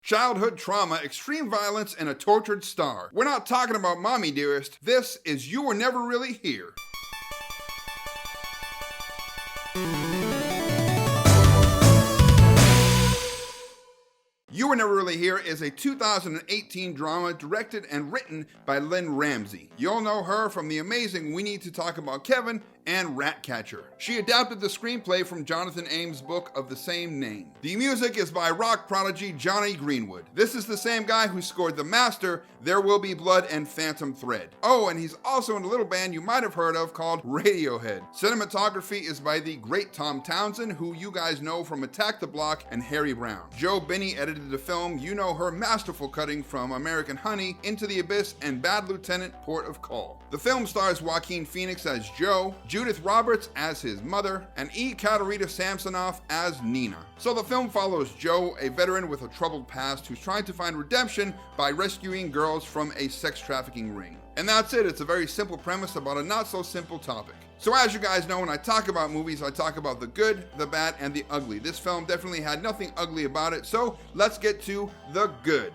Childhood trauma, extreme violence, and a tortured star. We're not talking about Mommy Dearest. This is You Were Never Really Here. You Were Never Really Here is a 2018 drama directed and written by Lynn Ramsey. You'll know her from the amazing We Need to Talk About Kevin and Ratcatcher. She adapted the screenplay from Jonathan Ames' book of the same name. The music is by rock prodigy Johnny Greenwood. This is the same guy who scored The Master, There Will Be Blood, and Phantom Thread. Oh, and he's also in a little band you might have heard of called Radiohead. Cinematography is by the great Tom Townsend, who you guys know from Attack the Block and Harry Brown. Joe Binney edited the film. You know her masterful cutting from American Honey, Into the Abyss, and Bad Lieutenant, Port of Call. The film stars Joaquin Phoenix as Joe, Judith Roberts as his mother, and E. Katerina Samsonoff as Nina. So the film follows Joe, a veteran with a troubled past who's trying to find redemption by rescuing girls from a sex trafficking ring. And that's it. It's a very simple premise about a not so simple topic. So as you guys know, when I talk about movies, I talk about the good, the bad, and the ugly. This film definitely had nothing ugly about it, so let's get to the good.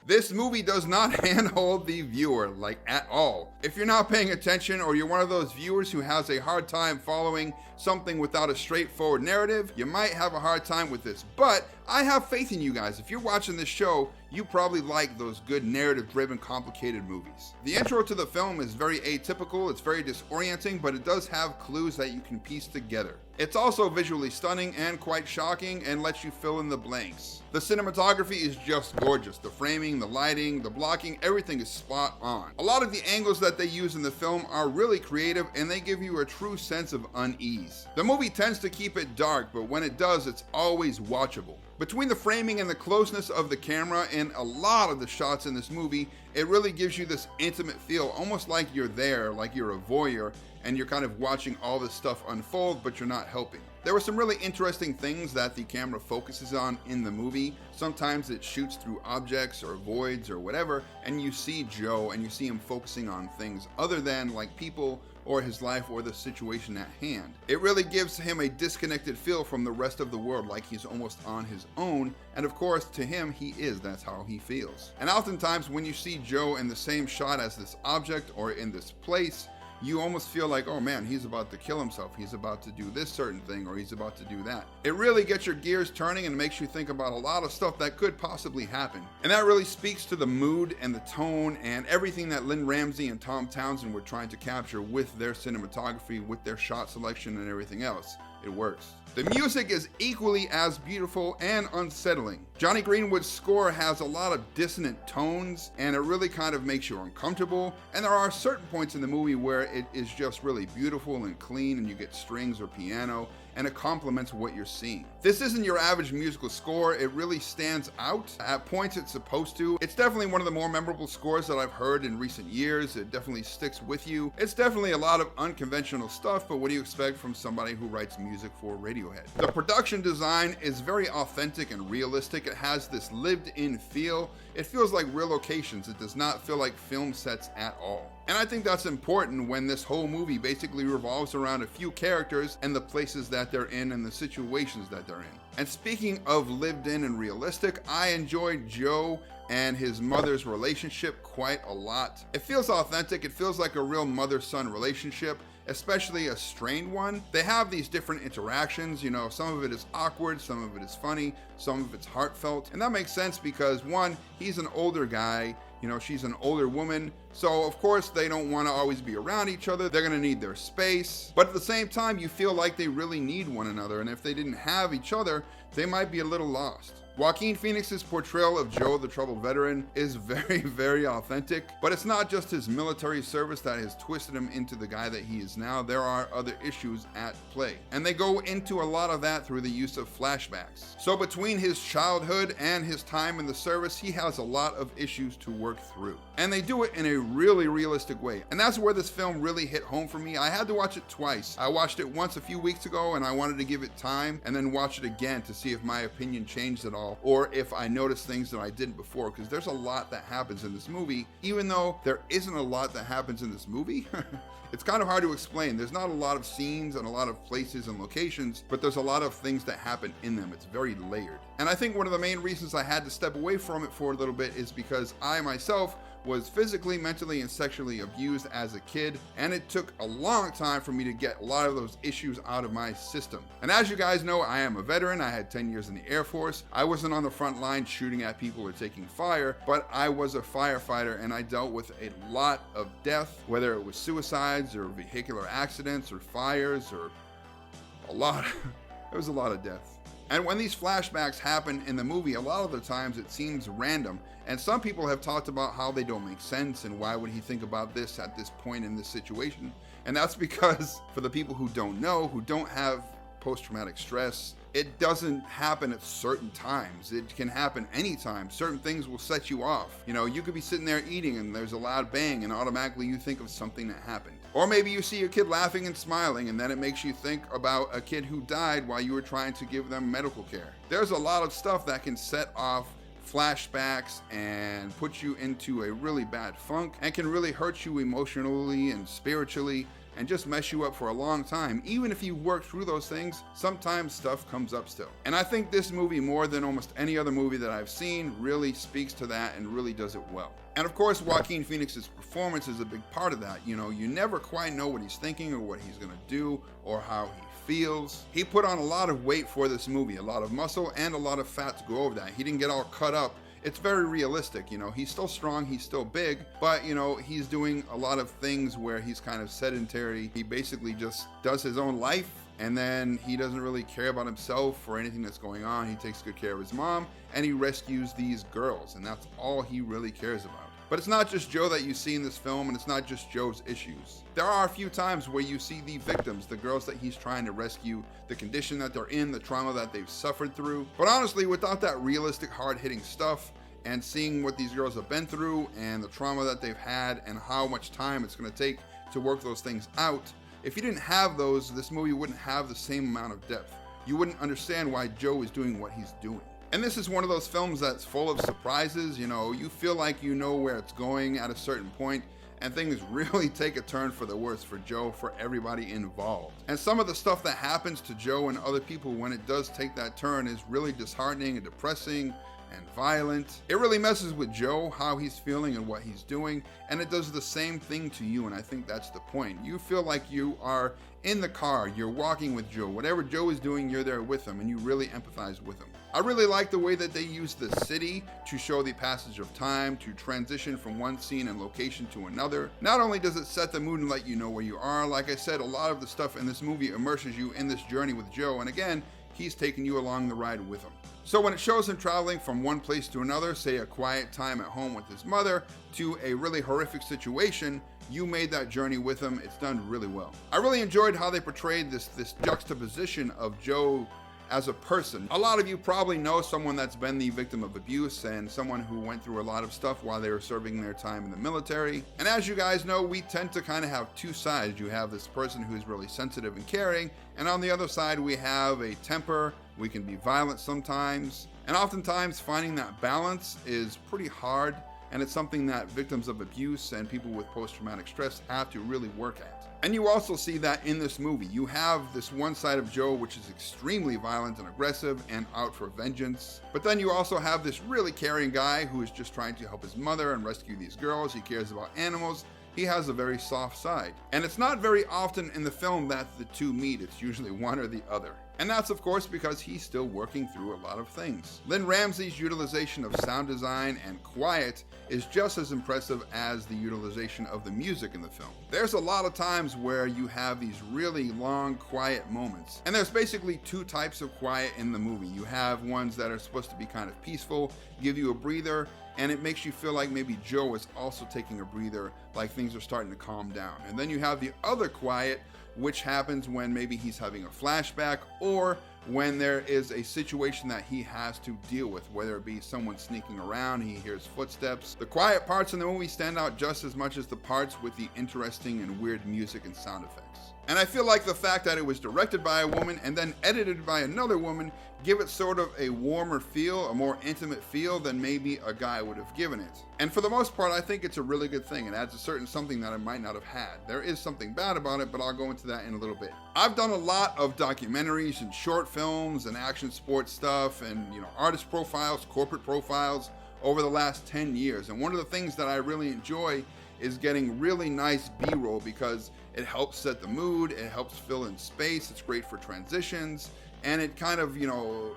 This movie does not handhold the viewer, like at all. If you're not paying attention or you're one of those viewers who has a hard time following something without a straightforward narrative, you might have a hard time with this. But I have faith in you guys. If you're watching this show, you probably like those good narrative-driven, complicated movies. The intro to the film is very atypical, it's very disorienting, but it does have clues that you can piece together. It's also visually stunning and quite shocking and lets you fill in the blanks. The cinematography is just gorgeous. The framing, the lighting, the blocking, everything is spot on. A lot of the angles that they use in the film are really creative and they give you a true sense of unease. The movie tends to keep it dark, but when it does, it's always watchable. Between the framing and the closeness of the camera in a lot of the shots in this movie, it really gives you this intimate feel, almost like you're there, like you're a voyeur, and you're kind of watching all this stuff unfold, but you're not helping. There were some really interesting things that the camera focuses on in the movie. Sometimes it shoots through objects or voids or whatever, and you see Joe and you see him focusing on things other than like people or his life or the situation at hand. It really gives him a disconnected feel from the rest of the world, like he's almost on his own, and of course to him he is, that's how he feels. And oftentimes when you see Joe in the same shot as this object or in this place, you almost feel like, oh man, he's about to kill himself, he's about to do this certain thing, or he's about to do that. It really gets your gears turning and makes you think about a lot of stuff that could possibly happen. And that really speaks to the mood and the tone and everything that Lynn Ramsey and Tom Townsend were trying to capture with their cinematography, with their shot selection and everything else. It works. The music is equally as beautiful and unsettling. Johnny Greenwood's score has a lot of dissonant tones and it really kind of makes you uncomfortable. And there are certain points in the movie where it is just really beautiful and clean and you get strings or piano and it complements what you're seeing. This isn't your average musical score. It really stands out. At points it's supposed to. It's definitely one of the more memorable scores that I've heard in recent years. It definitely sticks with you. It's definitely a lot of unconventional stuff, but what do you expect from somebody who writes music for Radiohead? The production design is very authentic and realistic. It has this lived-in feel. It feels like real locations. It does not feel like film sets at all. And I think that's important when this whole movie basically revolves around a few characters and the places that they're in and the situations that they're in. And speaking of lived in and realistic, I enjoyed Joe and his mother's relationship quite a lot. It feels authentic. It feels like a real mother-son relationship, especially a strained one. They have these different interactions, you know, some of it is awkward, some of it is funny, some of it's heartfelt. And that makes sense because one, he's an older guy, you know, she's an older woman. So of course they don't want to always be around each other. They're going to need their space. But at the same time, you feel like they really need one another. And if they didn't have each other, they might be a little lost. Joaquin Phoenix's portrayal of Joe, the troubled veteran, is very, very authentic. But it's not just his military service that has twisted him into the guy that he is now. There are other issues at play. And they go into a lot of that through the use of flashbacks. So between his childhood and his time in the service, he has a lot of issues to work through. And they do it in a really realistic way. And that's where this film really hit home for me. I had to watch it twice. I watched it once a few weeks ago and I wanted to give it time and then watch it again to see if my opinion changed at all recall, or if I notice things that I didn't before, because there's a lot that happens in this movie, even though there isn't a lot that happens in this movie. It's kind of hard to explain. There's not a lot of scenes and a lot of places and locations, but there's a lot of things that happen in them. It's very layered. And I think one of the main reasons I had to step away from it for a little bit is because I myself was physically, mentally, and sexually abused as a kid, and it took a long time for me to get a lot of those issues out of my system. And as you guys know, I am a veteran. I had 10 years in the Air Force. I wasn't on the front line shooting at people or taking fire, but I was a firefighter, and I dealt with a lot of death, whether it was suicides or vehicular accidents or fires or a lot. It was a lot of death. And when these flashbacks happen in the movie, a lot of the times it seems random. And some people have talked about how they don't make sense and why would he think about this at this point in this situation. And that's because for the people who don't know, who don't have post-traumatic stress, it doesn't happen at certain times. It can happen anytime. Certain things will set you off. You know, you could be sitting there eating and there's a loud bang and automatically you think of something that happened. Or maybe you see a kid laughing and smiling and then it makes you think about a kid who died while you were trying to give them medical care. There's a lot of stuff that can set off flashbacks and put you into a really bad funk and can really hurt you emotionally and spiritually and just mess you up for a long time. Even if you work through those things, sometimes stuff comes up still. And I think this movie, more than almost any other movie that I've seen, really speaks to that and really does it well. And of course, Joaquin Phoenix's performance is a big part of that. You know, you never quite know what he's thinking or what he's gonna do or how he feels. He put on a lot of weight for this movie, a lot of muscle and a lot of fat to go over that. He didn't get all cut up. It's very realistic, you know, he's still strong, he's still big, but you know, he's doing a lot of things where he's kind of sedentary. He basically just does his own life and then he doesn't really care about himself or anything that's going on. He takes good care of his mom and he rescues these girls, and that's all he really cares about. But it's not just Joe that you see in this film, and it's not just Joe's issues. There are a few times where you see the victims, the girls that he's trying to rescue, the condition that they're in, the trauma that they've suffered through. But honestly, without that realistic, hard-hitting stuff, and seeing what these girls have been through, and the trauma that they've had, and how much time it's going to take to work those things out, if you didn't have those, this movie wouldn't have the same amount of depth. You wouldn't understand why Joe is doing what he's doing. And this is one of those films that's full of surprises. You know, you feel like you know where it's going at a certain point, and things really take a turn for the worse for Joe, for everybody involved. And some of the stuff that happens to Joe and other people when it does take that turn is really disheartening and depressing and violent. It really messes with Joe, how he's feeling and what he's doing, and it does the same thing to you, and I think that's the point. You feel like you are in the car, you're walking with Joe. Whatever Joe is doing, you're there with him, and you really empathize with him. I really like the way that they use the city to show the passage of time, to transition from one scene and location to another. Not only does it set the mood and let you know where you are, like I said, a lot of the stuff in this movie immerses you in this journey with Joe, and again, he's taking you along the ride with him. So when it shows him traveling from one place to another, say a quiet time at home with his mother, to a really horrific situation, you made that journey with him. It's done really well. I really enjoyed how they portrayed this juxtaposition of Joe as a person. A lot of you probably know someone that's been the victim of abuse and someone who went through a lot of stuff while they were serving their time in the military. And as you guys know, we tend to kind of have two sides. You have this person who's really sensitive and caring, and on the other side we have a temper. We can be violent sometimes, and oftentimes finding that balance is pretty hard, and it's something that victims of abuse and people with post-traumatic stress have to really work at. And you also see that in this movie. You have this one side of Joe which is extremely violent and aggressive and out for vengeance. But then you also have this really caring guy who is just trying to help his mother and rescue these girls. He cares about animals. He has a very soft side. And it's not very often in the film that the two meet. It's usually one or the other. And that's of course because he's still working through a lot of things. Lynn Ramsey's utilization of sound design and quiet is just as impressive as the utilization of the music in the film. There's a lot of times where you have these really long, quiet moments. And there's basically two types of quiet in the movie. You have ones that are supposed to be kind of peaceful, give you a breather, and it makes you feel like maybe Joe is also taking a breather, like things are starting to calm down. And then you have the other quiet, which happens when maybe he's having a flashback or when there is a situation that he has to deal with, whether it be someone sneaking around, he hears footsteps. The quiet parts in the movie stand out just as much as the parts with the interesting and weird music and sound effects. And I feel like the fact that it was directed by a woman and then edited by another woman give it sort of a warmer feel, a more intimate feel than maybe a guy would have given it. And for the most part, I think it's a really good thing. It adds a certain something that I might not have had. There is something bad about it, but I'll go into that in a little bit. I've done a lot of documentaries and short films and action sports stuff and, artist profiles, corporate profiles over the last 10 years. And one of the things that I really enjoy is getting really nice B-roll because it helps set the mood, it helps fill in space, it's great for transitions, and it kind of,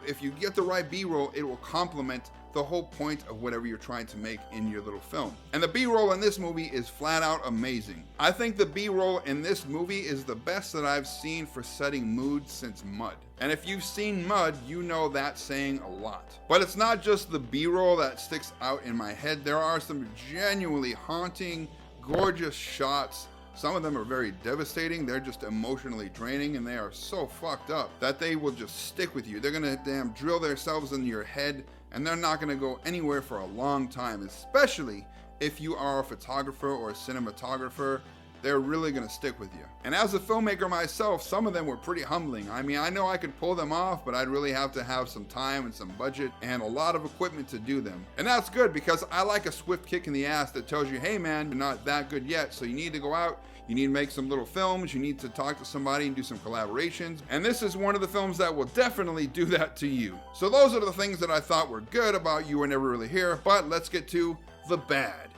if you get the right B-roll, it will complement the whole point of whatever you're trying to make in your little film. And the B-roll in this movie is flat out amazing. I think the B-roll in this movie is the best that I've seen for setting mood since Mud. And if you've seen Mud, you know that's saying a lot. But it's not just the B-roll that sticks out in my head. There are some genuinely haunting, gorgeous shots. Some of them are very devastating. They're just emotionally draining, and they are so fucked up that they will just stick with you. They're gonna damn drill themselves into your head, and they're not gonna go anywhere for a long time, especially if you are a photographer or a cinematographer. They're really gonna stick with you. And as a filmmaker myself, some of them were pretty humbling. I mean, I know I could pull them off, but I'd really have to have some time and some budget and a lot of equipment to do them. And that's good because I like a swift kick in the ass that tells you, hey man, you're not that good yet, so you need to go out, you need to make some little films, you need to talk to somebody and do some collaborations. And this is one of the films that will definitely do that to you. So those are the things that I thought were good about You Were Never Really Here, but let's get to the bad.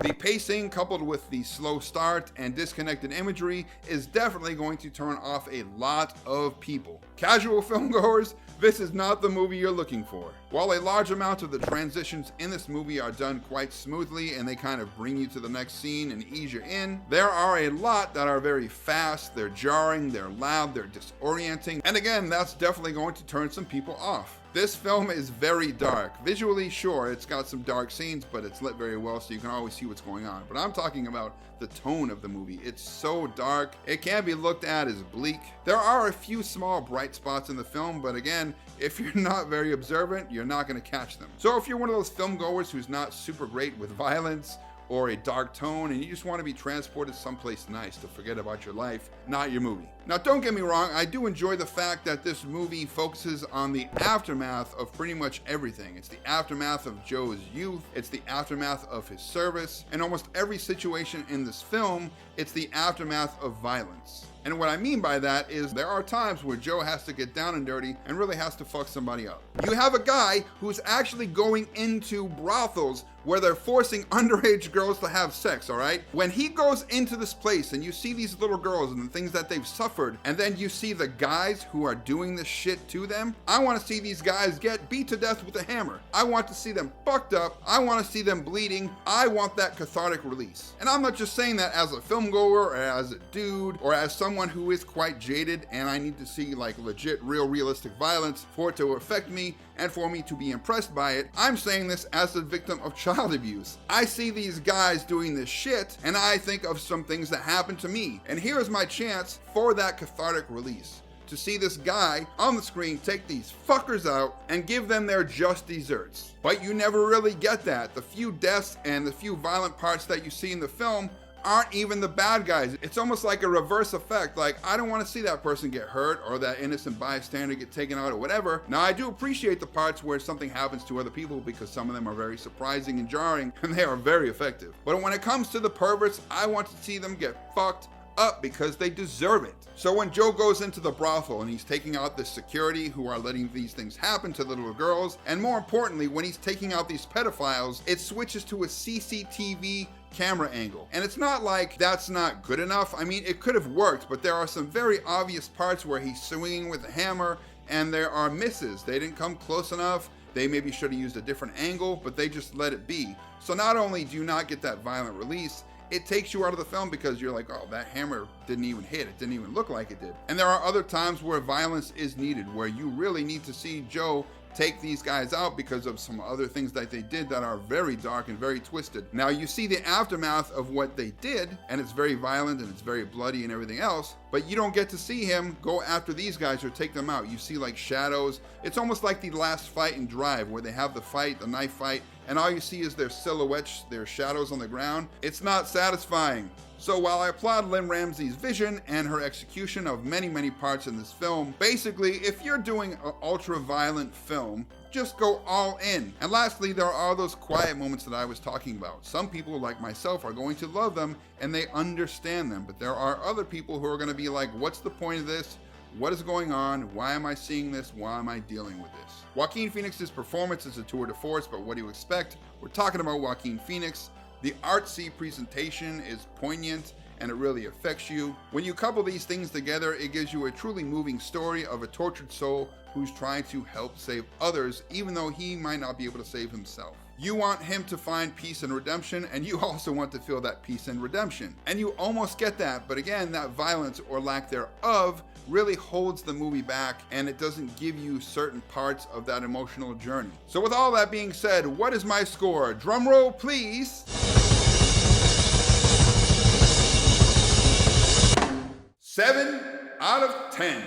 The pacing, coupled with the slow start and disconnected imagery, is definitely going to turn off a lot of people. Casual filmgoers, this is not the movie you're looking for. While a large amount of the transitions in this movie are done quite smoothly and they kind of bring you to the next scene and ease you in, there are a lot that are very fast, they're jarring, they're loud, they're disorienting, and again, that's definitely going to turn some people off. This film is very dark. Visually, sure, it's got some dark scenes, but it's lit very well so you can always see what's going on. But I'm talking about the tone of the movie. It's so dark, it can be looked at as bleak. There are a few small bright spots in the film, but again, if you're not very observant, you're not going to catch them. So if you're one of those film goers who's not super great with violence or a dark tone and you just want to be transported someplace nice to forget about your life, not your movie. Now don't get me wrong, I do enjoy the fact that this movie focuses on the aftermath of pretty much everything. It's the aftermath of Joe's youth, it's the aftermath of his service, and almost every situation in this film, it's the aftermath of violence. And what I mean by that is there are times where Joe has to get down and dirty and really has to fuck somebody up. You have a guy who's actually going into brothels where they're forcing underage girls to have sex, all right? When he goes into this place and you see these little girls and the things that they've suffered, and then you see the guys who are doing this shit to them, I want to see these guys get beat to death with a hammer. I want to see them fucked up. I want to see them bleeding. I want that cathartic release. And I'm not just saying that as a film goer or as a dude or as someone who is quite jaded and I need to see like legit, real, realistic violence for it to affect me and for me to be impressed by it. I'm saying this as a victim of child abuse. I see these guys doing this shit and I think of some things that happened to me. And here's my chance for that cathartic release. To see this guy on the screen take these fuckers out and give them their just desserts. But you never really get that. The few deaths and the few violent parts that you see in the film aren't even the bad guys. It's almost like a reverse effect. Like, I don't want to see that person get hurt or that innocent bystander get taken out or whatever. Now, I do appreciate the parts where something happens to other people because some of them are very surprising and jarring and they are very effective. But when it comes to the perverts, I want to see them get fucked up because they deserve it. So when Joe goes into the brothel and he's taking out the security who are letting these things happen to the little girls, and more importantly, when he's taking out these pedophiles, it switches to a CCTV camera angle. And it's not like that's not good enough. I mean, it could have worked, but there are some very obvious parts where he's swinging with a hammer and there are misses. They didn't come close enough. They maybe should have used a different angle, but they just let it be. So not only do you not get that violent release, it takes you out of the film because you're like, oh, that hammer didn't even hit. It didn't even look like it did. And there are other times where violence is needed, where you really need to see Joe take these guys out because of some other things that they did that are very dark and very twisted. Now you see the aftermath of what they did, and it's very violent and it's very bloody and everything else, but you don't get to see him go after these guys or take them out. You see like shadows. It's almost like the last fight in Drive where they have the fight, the knife fight, and all you see is their silhouettes, their shadows on the ground, it's not satisfying. So while I applaud Lynn Ramsey's vision and her execution of many parts in this film, basically, if you're doing an ultra-violent film, just go all in. And lastly, there are those quiet moments that I was talking about. Some people, like myself, are going to love them and they understand them, but there are other people who are going to be like, what's the point of this? What is going on? Why am I seeing this? Why am I dealing with this? Joaquin Phoenix's performance is a tour de force, but what do you expect? We're talking about Joaquin Phoenix. The artsy presentation is poignant and it really affects you. When you couple these things together, it gives you a truly moving story of a tortured soul who's trying to help save others, even though he might not be able to save himself. You want him to find peace and redemption, and you also want to feel that peace and redemption. And you almost get that, but again, that violence or lack thereof really holds the movie back, and it doesn't give you certain parts of that emotional journey. So with all that being said, what is my score? Drum roll, please. 7 out of 10.